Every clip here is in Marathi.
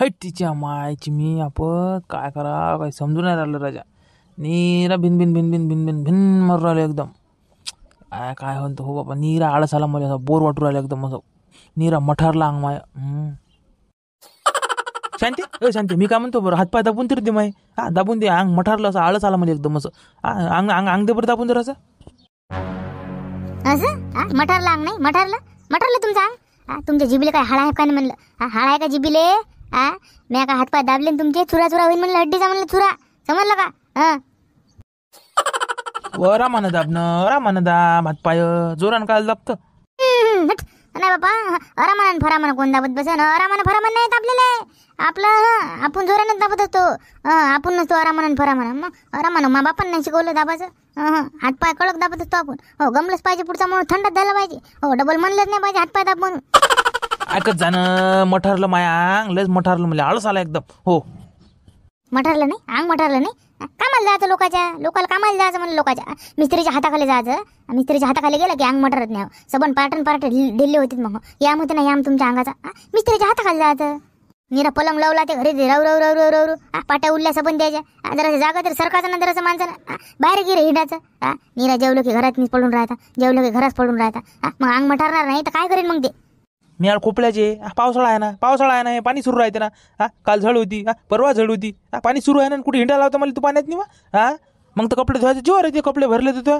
हट तिच्या मायची मी आपण काय करा काही समजून नाही राहिलं राजा. नीरा भिन भिन भिन भिन भिन भिन भिन मारून राहिलं एकदम. काय म्हणतो हो बाबा, नीरा आळस आला मला, असं बोर वाटू राहिलं एकदम, असं नीरा मठारला अंग माय. शांती शांती, मी काय म्हणतो बरं, हातपाय दाबून तरी दे माय. दाबून दे, अंग मठारलं, असं आळस आला मला एकदम, असं अंग अंग अंग दे बरं दाबून जरा असं. असं मठारला अंग नाही, मठारलं तुमचं अंग. तुमच्या जिबीले काय हाड आहे का नाही म्हणलं, हाड आहे का जिबीले? मी काय हातपाय दाबले तुमचे, चुरा चुरा होईल म्हणलं, हड्डीचा म्हणलं चुरा, समजलं का? रामानं दाबणं, रामानं दाब हातपाय, जोरानं काय दाबतं. नाही बाबा, अरामानं फरामानं कोण दाबत बसेन, अरामानं फरामानं नाही दाबलेलं आपलं, आपण जोरानं दाबत असतो. आपण नसतो अरामानं फरामानं, मग अरामानं मा बापानं नाही शिकवलं दाबाचं. हातपाय कडक दाबत असतो आपण. हो, गमलंच पाहिजे, पुढचा म्हणून थंडात झाला पाहिजे. हो, डबल म्हणलंच नाही पाहिजे हातपाय दाब म्हणून. ऐकत जाणं, मठारलं माया अंग, लयच मठारलं मला, आळस आला एकदम. हो, मठारलं नाही अंग, मठारलं नाही. कामाला जायचं लोकाला कामाला जायचं म्हणलं, लोकांच्या मिस्त्रीच्या हाताखाली जायचं. मिस्त्रीच्या हाताखाली गेलं की अंग मठारत नाही. सबन पार्ट ढिल्ले होते, मग याम होते ना याम तुमच्या अंगाचा. मिस्त्रीच्या हाताखाली जायचं. निरा पलंग लावला ते घरी रव रव रव रव रव पाट्या उरल्या सबन द्यायच्या. जरासं जागा तर सरकाचं ना, जरासं माणसानं बाहेर गिरे हिंडाचं. निरा जेवलं की घरात पडून राहता, जेवलं की घरात पडून राहता. मग अंग मठारणार नाही तर काय करेन मग ते? मी यार खोपल्याचे, पावसाळा आहे ना, हे पाणी सुरू राहते ना. काल झड होती, परवा झड होती, पाणी सुरू आहे ना, कुठे हिंडायला लावता मला तू पाण्यात नाही. मग तर कपडे धुवायचे, जीवर येते, कपडे भरले तर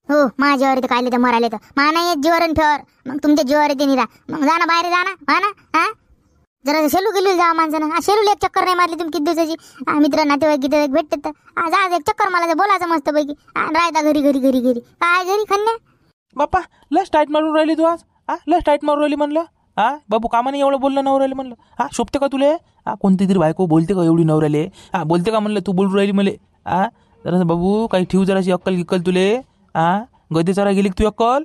हो, माझ्या जीवावर येते, काय तर मराले तर मा नाही जीवर फेवर, मग तुमच्या जीवावर येते निरा. मग जा ना बाहेर, जा ना. जरा शेलू गेली जा माणसानं. शेलूला एक चक्कर नाही मारली तुम्ही किती दिवसाची? मित्र नातेवाईक भेटतात तर जा एक चक्कर मारायचं, बोलायचं मस्त पैकी. राहता घरी काय घरी खन्या बाप्पा, लस टाईट मारून राहिली तू आज. लस टाईट मारून राहिली म्हणलं. बाबू कामाने एवढं बोललं नवऱ्याला म्हणलं. शोभते का तुले? कोणती तरी बायको बोलते का एवढी नवऱ्याले? बोलते का म्हणलं, तू बोलून राहिली मले. जरा बाबू काही ठेवू, जराशी अक्कल गिक्कल तुले. गदे चरा गेली तू अक्कल?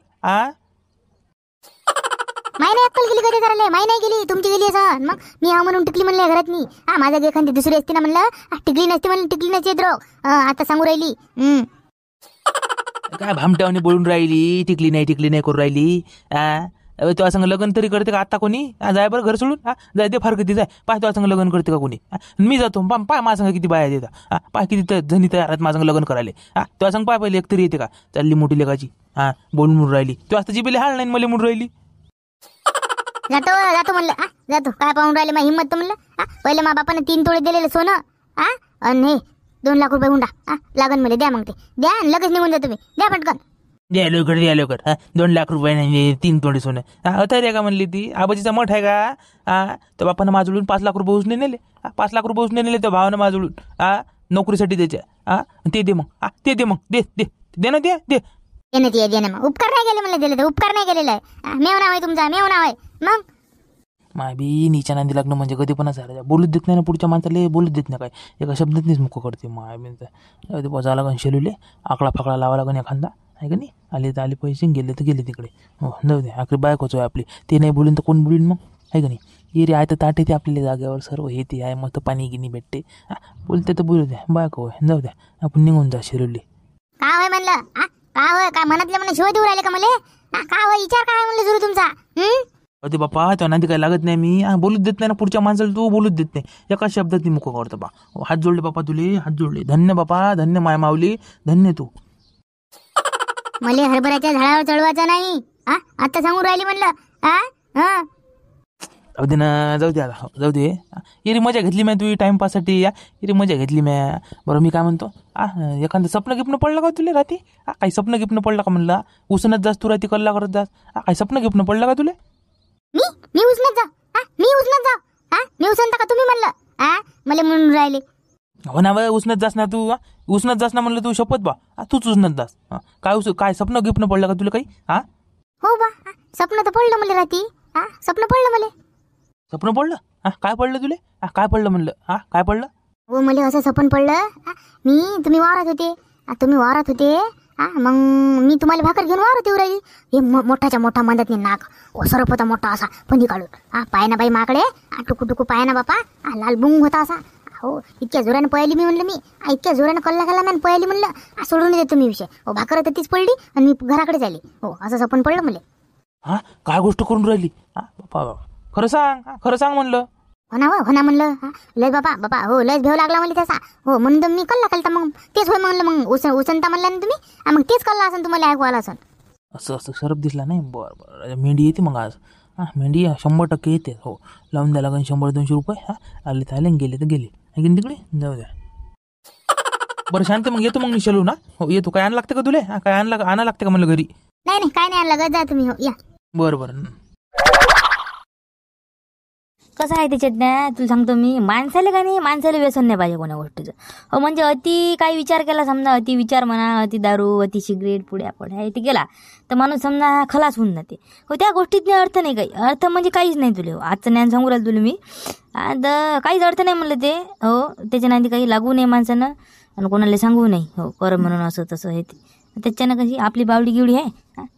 माय नाही अक्कल गेली, कधी करायला माय नाही गेली, तुमची गेली असं. मग मी म्हणून टिकली म्हणले घरात मी. माझ्या एखादी दुसरी असते ना म्हणलं, टिकली नसते म्हणलं, टिकली नसते द्रोग. आता सांगू राहिली काय भामट्यावणी बोलून राहिली, टिकली नाही करून राहिली. तुझ्या संग लग्न तरी करते का आता कोणी? जाय बरं घर सोडून, जाय दे फार किती जाय. पाय तुझ्या संग लग्न करते का कोणी? मी जातो, पाय माझ्या संग किती बाया देता. पाय किती जणी तयार आहेत माझ्या संग लग्न करायला. तुझ्या संग पाय पहिले एकतरी येते का? चालली मोठी लेखाची बोलून म्हणून राहिली. तू आता जिबेले हाल नाही मला म्हणून राहिली. जातो म्हणलं, जातो काय पाहून राहिले मा हिंमत तर म्हणलं. पहिले मा बापानं 3 तोळे दिलेलं सोनं, आणि 2 लाख रुपये हुंडा लागन मला, द्या. मग ते द्या, लगेच निघून जा तुम्ही, द्या पटकन. द्या लवकर. 2 लाख रुपये नाही, 3 तोडे सोनं. रे का म्हणली ती? आबाजीचा मठ आहे का? तर बापानं माझुळून 5 लाख रुपये उसने नेले. 5 लाख रुपये उसने नेले त्या भावानं माझुळून, नोकरीसाठी त्याच्या. ते दे मग, दे ना. दे ना मग. उपकार नाही केले मला, दिले तर उपकार नाही केलेला आहे. मेव नाव आहे तुमचा, मेव नाव आहे. मग माय बी नीच्या नांदी लागणं म्हणजे कधी पण झालं. बोलूच देत नाही ना पुढच्या माणसाला, बोलूच देत नाही. काय एका शब्दात नाहीच मुख करते माय बी. बजा लागन शेलूले, आकडा फाकडा लावा लागन एखादा, आहे का नाही? आले तर आले पैसे, गेले तर गेले तिकडे. हो, जाऊ दे, आखरी बायकोच आहे आपली. ते नाही बोलून तर कोण बोलीन मग, आहे का नाही? ये रे आहे तर ताट येते आपल्याला जागेवर, सर्व हे ते आहे, मस्त पाणी गिनी भेटते. बोलते तर बोलू द्या, बायको आहे, जाऊ द्या, आपण निघून जा शिरोली. काय होय म्हणलं, काय होय, काय मनातले म्हणा शिवाय देऊ राहिले का मला? काय होय, विचार काय म्हणलं सुरू तुमचा? अरे बापा, त्या नांदी काय लागत नाही मी. बोलूच देत नाही ना पुढच्या माणसाला, तू बोलूच देत नाही. एका शब्दात ती मुख करतो बा. हात जोडले बापा तुले, हात जोडले. धन्य बापा, धन्य माय माऊली, धन्य तू. मले हरभऱ्याच्या झाडावर चढवायचं नाही, आता सांगून राहिली म्हणलं. जाऊ दे. इरी मजा घेतली मी तू टाइमपाससाठी. इरी मजा घेतली मी. बरं मी काय म्हणतो, एखादं स्वप्न गिप्न पडलं का तुला रात्री? काही स्वप्न गिप्न पडलं का म्हणलं? उसनच जास तू रात्री, कल्ला करत जास. काही स्वप्न गिप्न पडलं का तुला? मी उसनत जाऊ, मी उसनता का तुम्ही म्हणलं? मला म्हणून राहिले. हो ना, उसनत जास ना तू. उसनत जास ना म्हणलं तू, शपथ बा. तूच उसनत जास. काय स्वप्न गिप्न पडलं का तुला काही? हो बा, स्वप्न तर पडलं मला रात्री. स्वप्न पडलं मला. स्वप्न पडलं? काय पडलं तुले? काय पडलं म्हणलं? काय पडलं? हो, मला असं स्वप्न पडलं. तुम्ही वावरात होते. मग मी तुम्हाला भाकर घेऊन वावरात येऊ राहिली. हे मोठाच्या मोठा मंदात नाक, सरप होता मोठा असा, फणी काढून. पायना बाई माकडे, टुकू पायना बापा, लाल बुंग होता असा. हो, इतक्या जोरानं पळली मी म्हणलं. इतक्या जोरानं कल्ला मॅन पळली म्हणलं. सोडून देतो मी विषय. हो, भाकर तर तीच पडली आणि मी घराकडे झाली. हो, असं स्वप्न पडलं मला. काय गोष्ट करून राहिली? बापा, खरं सांग म्हणलं. हो ना म्हणलं. लय बाबा हो लयच भेव लागला मला त्याचा. हो म्हणून तर मी कल्ला मग तेच होय म्हणलं. मग उसनता म्हणला ना तुम्ही, मग तेच कल्ला असेल तुम्हाला ऐकू आला असेल. असं सरप दिसला नाही. बरं मेंढी येते मग आज. मेंढी 100% येते. हो लावून द्या लागेल 100-200 रुपये. आले तर आले, गेले तर गेले. आहे तिकडे जाऊ द्या. बरं शांत मग येतो मग मी चलू ना. हो येतो. काय आणलं लागतं का तुले? काय आणा लागते का म्हणलं घरी? नाही काय नाही आणलं, जा तुम्ही. हो या. बरं. कसं आहे त्याच्यात ना, तुला सांगतो मी, माणसाला का नाही, माणसाला व्यसन नाही पाहिजे कोणा गोष्टीचं. हो म्हणजे अति काही विचार केला समजा, अति विचार म्हणा, अति दारू, अति सिगरेट, पुड्या ते केला तर माणूस समजा खलास होऊन जाते. हो त्या गोष्टीत अर्थ नाही काही. अर्थ म्हणजे काहीच नाही तुले. हो आजचं ज्ञान सांगू राहिलं तुला मी. आता काहीच अर्थ नाही म्हणलं ते. हो त्याच्या नांदी काही लागू नये माणसानं आणि कोणाला सांगू नाही. हो कर म्हणून असं तसं हे ते. त्याच्यानं कशी आपली बावडी गिवडी आहे.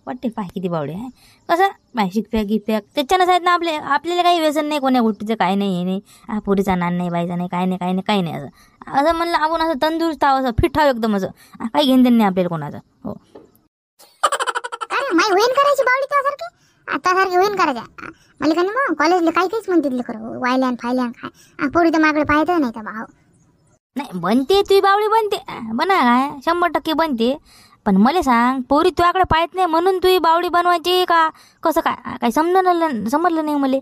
वाटते पाय किती बावडी आहे. कसं पाय शिकपॅक गिपॅक त्याच्यानंच आहेत ना. आपल्याला काही व्यसन नाही कोण्या गोष्टीचं. काय नाही हे नाही. पुरीचा नान नाही, बाईचा नाही, काय नाही असं म्हणलं आपण. असं तंदुरुस्त आहो, असं फिट आहो एकदम. असं काही घेणदेण नाही आपल्याला कोणाचं. हो अरे माय होईन करायची बावडी त्यासारखी होईन करायच्या. मला का नाही मग कॉलेजला काहीच म्हणते लेकर वायल्यान फायल्यान काय. पोरी तर मागडे पाहत नाही तर भाऊ. नाही बनते तुझी बावडी बनते. बना काय 100% बनते. पण मला सांग, पोरी तुझ्याकडे पाहत नाही म्हणून तुझी बावडी बनवायची का कसं? काय समजलं नाही मला.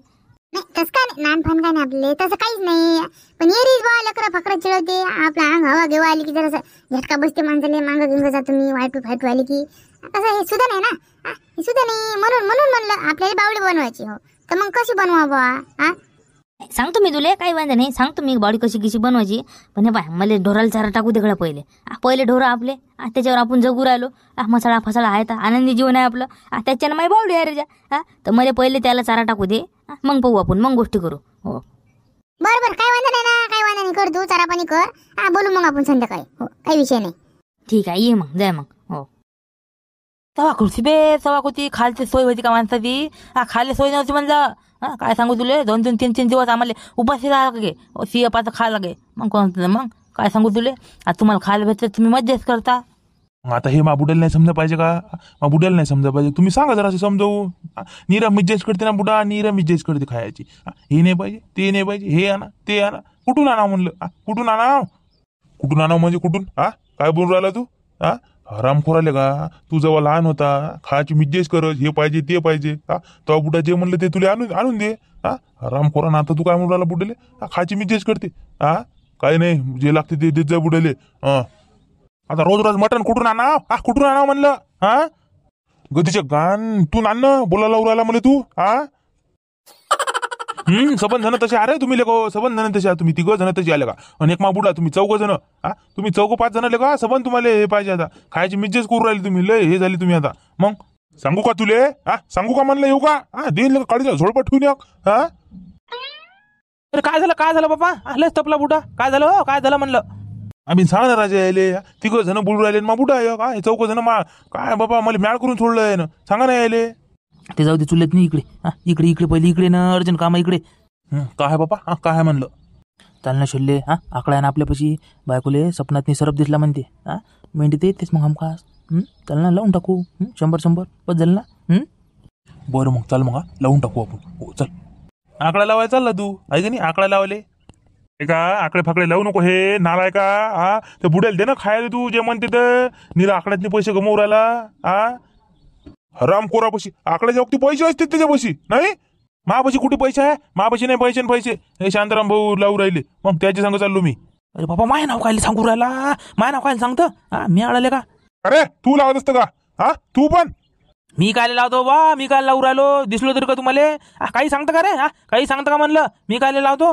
नाही तसं काय नाही, नानफान काय नाही आपले तसं काहीच नाही. पण येरीच बा लेकरं फकरं चिडवते. आपला अंग हवा घेवा आली की जरासं झटका बसते माणसाले. मागं घेऊन जा तुम्ही फायटू आली की. तसं हे सुद्धा नाही ना. हे सुद्धा नाही. म्हणून म्हणलं आपल्याला बावडी बनवायची. हो तर मग कशी बनवा बा? सांगतो मी तुला, काही वांधा नाही. सांगतो मी बावडी कशी बनवायची. पण हे पाय मला ढोराला चारा टाकू दे पहिले ढोरं आपले. त्याच्यावर आपण जगू राहिलो. मसाळा फसाळा आहे तर आनंदी जीवन आहे आपलं. त्याच्यानं माझी बावडी आहे रे. तर मला पहिले त्याला चारा टाकू दे. मग पाहू आपण, मग गोष्टी करू. हो बरोबर. काय वांधा नाही ना, काय वांधा नाही. कर तू चारा पाणी कर. बोलू मग आपण संध्याकाळी. हो काही विषय नाही. ठीक आहे, ये मग, जाय मग. हो तवा खुर्ची सवा कुती खालची सोय होती का माणसाची? खाली सोय नव्हती म्हणलं. काय सांगू तुले, 2-3 दिवस आम्हाला उपाशी राहा लागे. सिया पाचं खा लागे. मग कोण मग काय सांगू तुले. आता तुम्हाला खायला भेटलं तुम्ही मज्जाच करता. आता हे बुड्याला नाही समजा पाहिजे का? बुड्याला नाही समजा पाहिजे. तुम्ही सांगा जरा असं समजावू. नीरा मिज्जेच करते ना बुडा, नीरा मिज्जेच करते खायची. हे नाही पाहिजे, ते नाही पाहिजे, हे आणा ते आणा. कुठून आणा म्हणलं? कुठून आणा म्हणजे कुठून? काय बोलून राहिला तू? हरामखोर आले का? तू जेव्हा लहान होता खायची मिज्जेच करत, हे पाहिजे ते पाहिजे. तेव्हा बुडा जे म्हणलं ते तुला आणून दे. हरामखोरा ना. आता तू काय म्हणून राहिला बुड्याले? खायची मिज्जेच करते. काही नाही, जे लागते ते देत जा बुड्याले. आता रोज मटण कुठून आणा म्हणलं? गदीच्या गान तू नान बोलायला उरायला म्हणले तू. सबंध जण तसे अरे तुम्ही लेको. सबंध जण तसे तुम्ही 3 जण तसे आले का? आणि एक बुडा तुम्ही 4 जण. तुम्ही 4-5 जण लेका. सबंध तुम्हाला हे पाहिजे. आता खायची मिज्जेच करू राहिली तुम्ही. लय हे झाली तुम्ही. आता मग सांगू का तुले? सांगू का म्हणलं? येऊ का? देईन काढीला झोडपट ठेवून एक. अरे काय झालं बाबा? आलेच तपला बुडा. काय झालं हो? काय झालं म्हणलं? आम्ही सांग ना राजा यायले. 3 जण बोलू राहिले मा बुडा आहे काय? 4 जण काय बाबा मला मॅळ करून सोडलंय ना. सांगा ना यायले. ते जाऊ दे, चुलत नाही इकडे. इकडे पहिले इकडे ना. अर्जंट काम इकडे. काय बाबा? काय म्हणलं? चाल ना शल्ले. आकडा आहे ना आपल्यापाशी. बायकोले सपनात सरप दिसला म्हणते. मेंढी ते येतेच मग हमखास. चाल ना लावून टाकू. 100 बस झालं ना. बरं मग चाल मग लावून टाकू आपण. हो चल. आकडा लावायला चालला तू आहे का नाही? आकडा लावले का? आकडे फाकडे लावू नको. हे नालाय का? ते बुडेल दे ना खायला. तू जे म्हणते तर निरा आकड्यातले पैसे गमवू राहिला. हरामखोरापाशी आकड्याच्या वक्ती पैसे असते त्याच्यापाशी. नाही महापाशी कुठे पैसे आहे? महापाशी नाही पैसे. हे शांताराम भाऊ लावू राहिले. मग त्याची सांग चाललो मी. अरे बाबा माय नाव काय सांगू राहिला? माय नाव काय सांगतं? मी आळाले का? अरे तू लावत असतं का? तू पण मी काय लावतो बा? मी काय लावू राहिलो? दिसलो तरी का तुम्हाला? काही सांगतं का रे? काही सांगतं का म्हणलं? मी काय लावतो?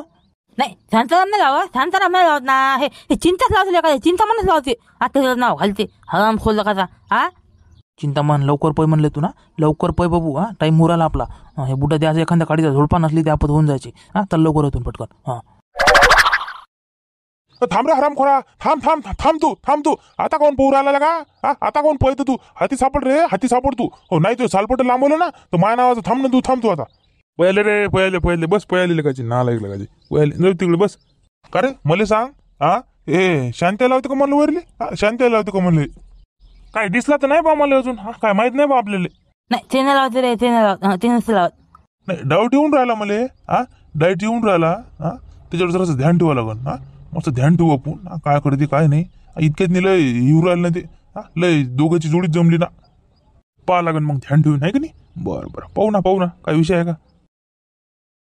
नाही, शांताराम नाही लावत. शांताराम नाही लावत ना. हे चिंताच लावते का? चिंता म्हणच लावते. आता नाव घालते हराम खोल का? चिंतामन लवकर पै म्हणले तू ना. लवकर पै बाबू. टाईम मुराला आपला. हे बुड्डा द्यायचं एखाद्या काडीचा झोडपा नसली ते आपत होऊन जायची. तर लवकर होतून पटकन. थांब रे हरामखोरा. थांब तू. आता कोण पोहू राहिला का? आता कोण पळतो तू? हाती सापड तू. हो नाही तू सालपट लांबवलं ना तर माझ्या नावाचं थांब ना. थांब तू आता. पहिले बस. पहिले लगायची ना लागायची. पहिले तिकडे बस. का रे मला सांग. शांती लावते का म्हणलं वरली? शांती लावते का म्हणले? काय दिसला तर नाही बा मला अजून. काय माहित नाही बा आपल्याला. नाही ते नाही लावते रे. ते नाही लावत. नाही डाऊट येऊन राहिला मला. डाएट येऊन राहिला त्याच्यावर जरासं ध्यान ठेवा लागन मस्त ध्यान ठेवू आपण काय करते काय नाही इतक्यात नाही लय येऊ राहिलं ना ते लय दोघांची जोडीच जमली ना पाहा लागन मग ध्यान ठेवून आहे का नाही बरं पाहू ना काय विषय आहे का